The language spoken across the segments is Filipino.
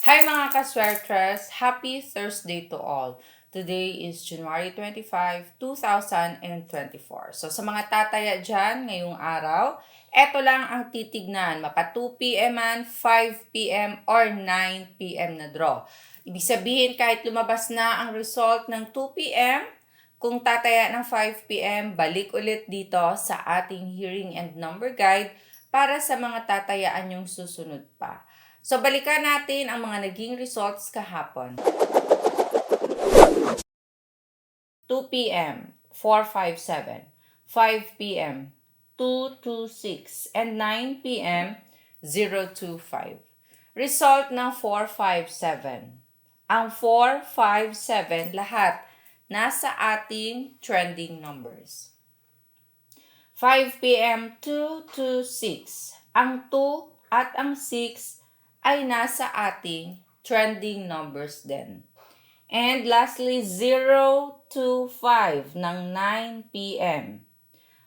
Hi mga kaswertres! Happy Thursday to all! Today is January 25, 2024. So sa mga tataya dyan ngayong araw, eto lang ang titignan. Maka 2 p.m. man, 5 p.m. or 9 p.m. na draw. Ibig sabihin kahit lumabas na ang result ng 2 p.m., kung tataya ng 5 p.m., balik ulit dito sa ating hearing and number guide para sa mga tatayaan yung susunod pa. So, balikan natin ang mga naging results kahapon. 2 p.m., 457, 5 p.m., 226, and 9 p.m., 025. Result ng 457. Ang 457 lahat nasa ating trending numbers. 5 p.m., 226. Ang 2 at ang 6 ay nasa ating trending numbers din. And lastly, 0 to 5 ng 9 p.m.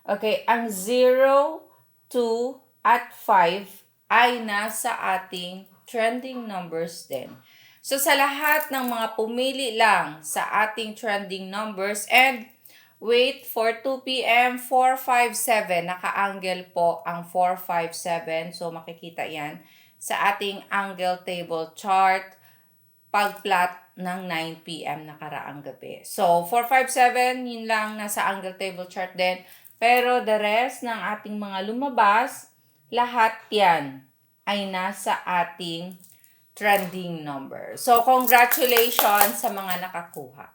Okay, ang 0, 2 at 5 ay nasa ating trending numbers din. So sa lahat ng mga pumili lang sa ating trending numbers and wait for 2 p.m. 457, naka-angle po ang 457. So makikita yan sa ating angle table chart pag-plot ng 9 p.m. nakaraang gabi. So, 457, yun lang nasa angle table chart din. Pero the rest ng ating mga lumabas, lahat yan ay nasa ating trending number. So, congratulations sa mga nakakuha.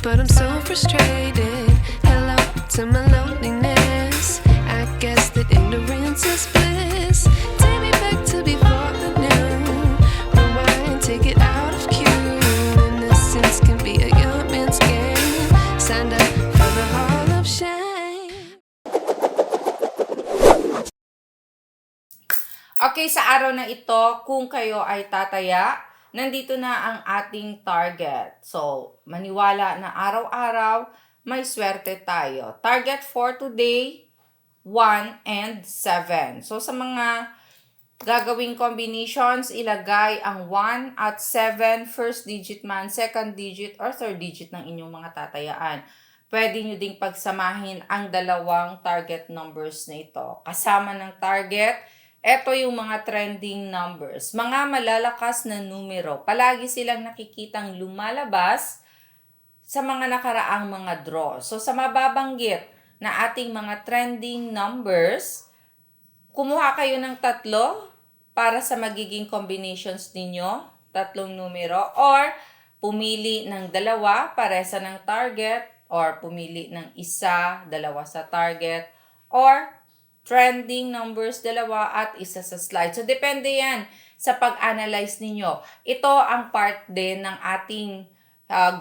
But I'm so frustrated. Hello to my loneliness. I guess that ignorance is bliss. Take me back to before I knew. Rewind, take it out of cue. Innocence can be a young man's game. Signed up for the hall of shame. Okay, sa araw na ito, kung kayo ay tataya, nandito na ang ating target. So, maniwala na araw-araw, may swerte tayo. Target for today, 1 and 7. So, sa mga gagawing combinations, ilagay ang 1 at 7, first digit man, second digit, or third digit ng inyong mga tatayaan. Pwede nyo ding pagsamahin ang dalawang target numbers na ito. Kasama ng target, ito yung mga trending numbers. Mga malalakas na numero. Palagi silang nakikitang lumalabas sa mga nakaraang mga draw. So sa mababanggit na ating mga trending numbers, kumuha kayo ng 3 para sa magiging combinations ninyo, 3 numero, or pumili ng 2 paresa ng target, or pumili ng 1, 2 sa target, or trending numbers 2 at 1 sa slide. So, depende yan sa pag-analyze ninyo. Ito ang part din ng ating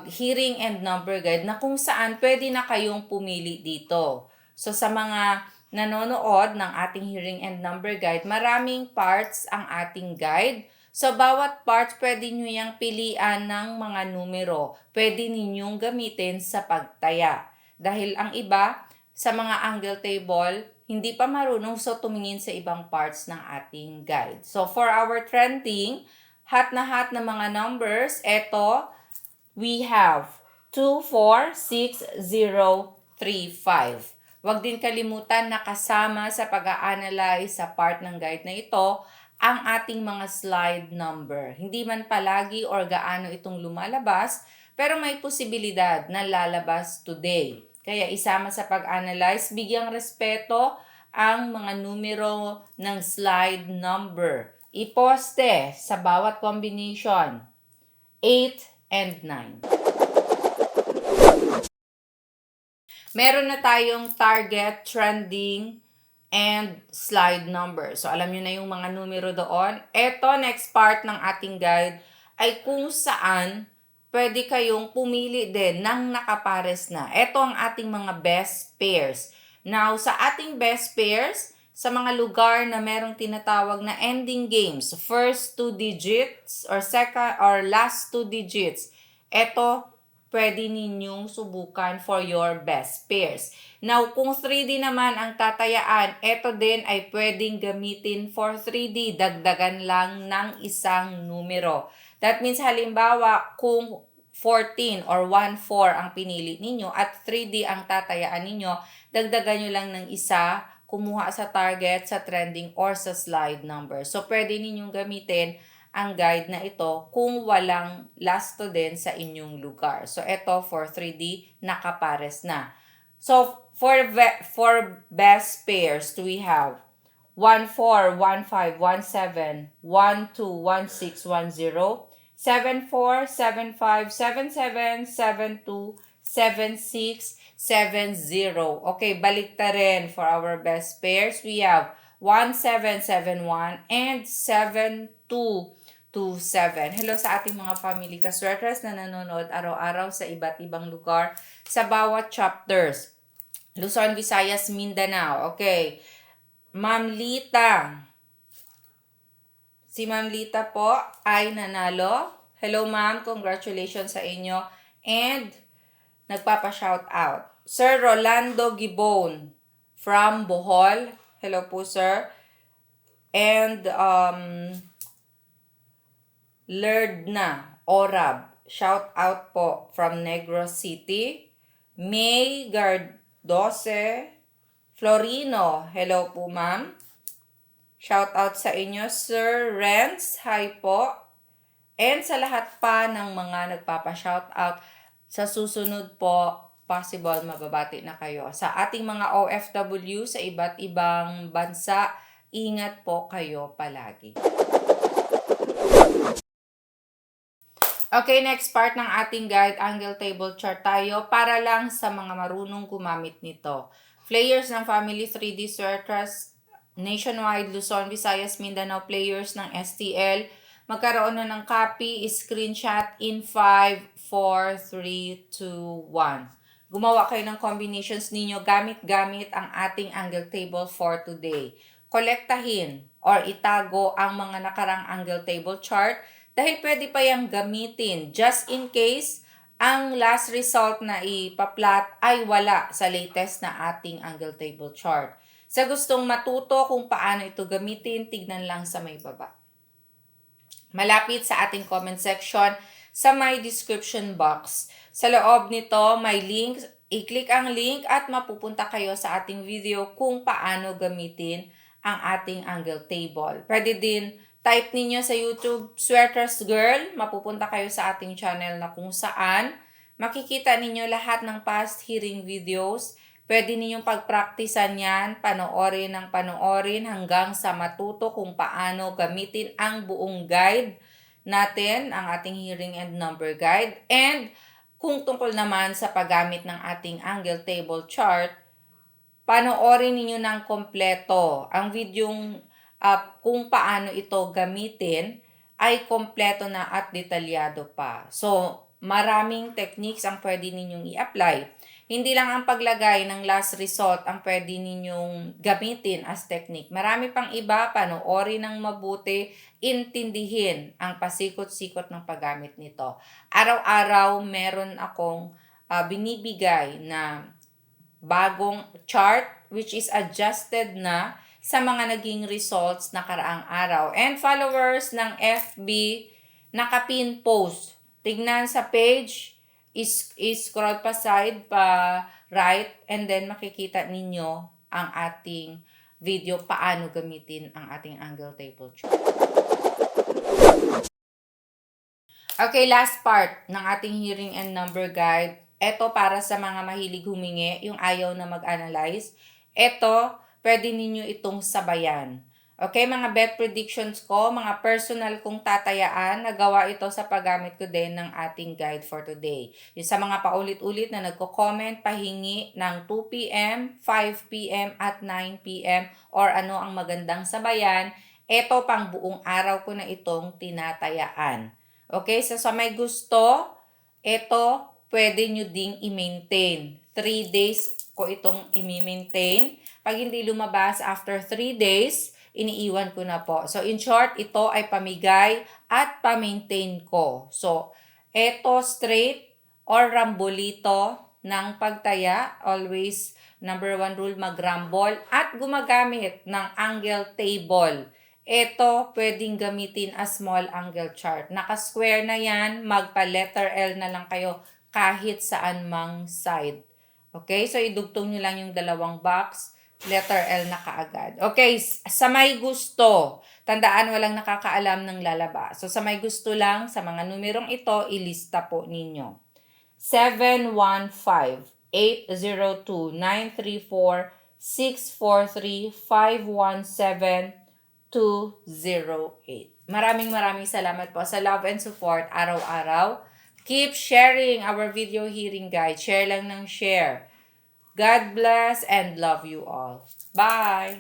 hearing and number guide na kung saan pwede na kayong pumili dito. So, sa mga nanonood ng ating hearing and number guide, maraming parts ang ating guide. So, bawat parts pwede nyo yung pilian ng mga numero. Pwede ninyong gamitin sa pagtaya. Dahil ang iba, sa mga angle table, hindi pa marunong so tumingin sa ibang parts ng ating guide. So for our trending, hot na mga numbers, eto, we have 2, 4, 6, 0, 3, 5. Huwag din kalimutan na kasama sa pag-a-analyze sa part ng guide na ito, ang ating mga slide number. Hindi man palagi or gaano itong lumalabas, pero may posibilidad na lalabas today. Kaya isama sa pag-analyze, bigyang respeto ang mga numero ng slide number. Iposte sa bawat combination, 8 and 9. Meron na tayong target, trending, and slide number. So, alam nyo na yung mga numero doon. Ito, next part ng ating guide ay kung saan pwede kayong pumili din ng nakapares na. Ito ang ating mga best pairs. Now, sa ating best pairs, sa mga lugar na merong tinatawag na ending games, first 2 digits or second or last 2 digits, ito pwede ninyong subukan for your best pairs. Now, kung 3D naman ang tatayaan, ito din ay pwedeng gamitin for 3D, dagdagan lang ng isang numero. That means halimbawa, kung 14 or 1-4 ang pinili ninyo at 3D ang tatayaan ninyo, dagdagan nyo lang ng isa, kumuha sa target, sa trending, or sa slide number. So, pwede ninyong gamitin ang guide na ito kung walang lasto din sa inyong lugar. So, ito for 3D, nakapares na. So, for best pairs, we have 1-4, 1-5, 1-7, 1-2, 1-6, 1-0, 7-4, 7-5, 7-7, 7-2, 7-6, 7-0. Okay, baliktarin for our best pairs. We have 1-7, 7-1, and 7-2, 2-7. Hello sa ating mga family kaswerters na nanonood araw-araw sa iba't ibang lugar sa bawat chapters. Luzon, Visayas, Mindanao. Okay. Ma'am Lita. Si Ma'am Lita po ay nanalo. Hello ma'am, congratulations sa inyo. And nagpapa-shout out. Sir Rolando Gibon from Bohol. Hello po sir. And Lerdna Orab. Shout out po from Negros City. May Gardose Florino. Hello po ma'am. Shout out sa inyo, Sir Renz. Hi po. And sa lahat pa ng mga nagpapa-shout out, sa susunod po, possible mababati na kayo. Sa ating mga OFW sa iba't ibang bansa, ingat po kayo palagi. Okay, next part ng ating guide, angle table chart tayo para lang sa mga marunong gumamit nito. Players ng Family 3D Swertras Nationwide, Luzon, Visayas, Mindanao players ng STL, magkaroon na ng copy, screenshot in 5, 4, 3, 2, 1. Gumawa kayo ng combinations ninyo gamit ang ating angle table for today. Kolektahin or itago ang mga nakarang angle table chart dahil pwede pa yung gamitin just in case ang last result na ipa-plot ay wala sa latest na ating angle table chart. Sa gustong matuto kung paano ito gamitin, tignan lang sa may baba. Malapit sa ating comment section, sa my description box. Sa loob nito, may link. I-click ang link at mapupunta kayo sa ating video kung paano gamitin ang ating angle table. Pwede din type ninyo sa YouTube, Swertras Girl. Mapupunta kayo sa ating channel na kung saan makikita ninyo lahat ng past hearing videos. Pwede ninyong pagpraktisan yan, panoorin hanggang sa matuto kung paano gamitin ang buong guide natin, ang ating hearing and number guide. And kung tungkol naman sa paggamit ng ating angle table chart, panoorin ninyo ng kompleto. Ang videong kung paano ito gamitin ay kompleto na at detalyado pa. So, maraming techniques ang pwede ninyong i-apply. Hindi lang ang paglagay ng last result ang pwede ninyong gamitin as technique. Marami pang iba, panoorin ng mabuti, intindihin ang pasikot-sikot ng paggamit nito. Araw-araw meron akong binibigay na bagong chart which is adjusted na sa mga naging results na karaang araw. And followers ng FB, nakapin post. Tignan sa page, scroll pa side, pa right, and then makikita ninyo ang ating video paano gamitin ang ating angle table chart. Okay, last part ng ating hearing and number guide. Ito para sa mga mahilig humingi, yung ayaw na mag-analyze. Ito, pwede ninyo itong sabayan. Okay, mga bet predictions ko, mga personal kong tatayaan, nagawa ito sa paggamit ko din ng ating guide for today. Yung sa mga paulit-ulit na nagko-comment, pahingi ng 2 p.m., 5 p.m. at 9 p.m. or ano ang magandang sabayan, ito pang buong araw ko na itong tinatayaan. Okay, so sa may gusto, ito pwede nyo ding i-maintain. 3 days ko itong i-maintain. Pag hindi lumabas after 3 days, iniiwan ko na po. So, in short, ito ay pamigay at pa-maintain ko. So, eto straight or rambolito ng pagtaya. Always, number 1 rule, mag-rumble at gumagamit ng angle table. Ito, pwedeng gamitin as small angle chart. Naka-square na yan, magpa-letter L na lang kayo kahit saan mang side. Okay, so idugtong nyo lang yung dalawang box, letter L na kaagad. Okay, sa may gusto, tandaan walang nakakaalam ng lalaba. So sa may gusto lang, sa mga numerong ito, ilista po ninyo. 715-802-934-643-517-208. Maraming salamat po sa love and support araw-araw. Keep sharing our video hearing guide. Share lang ng share. God bless and love you all. Bye!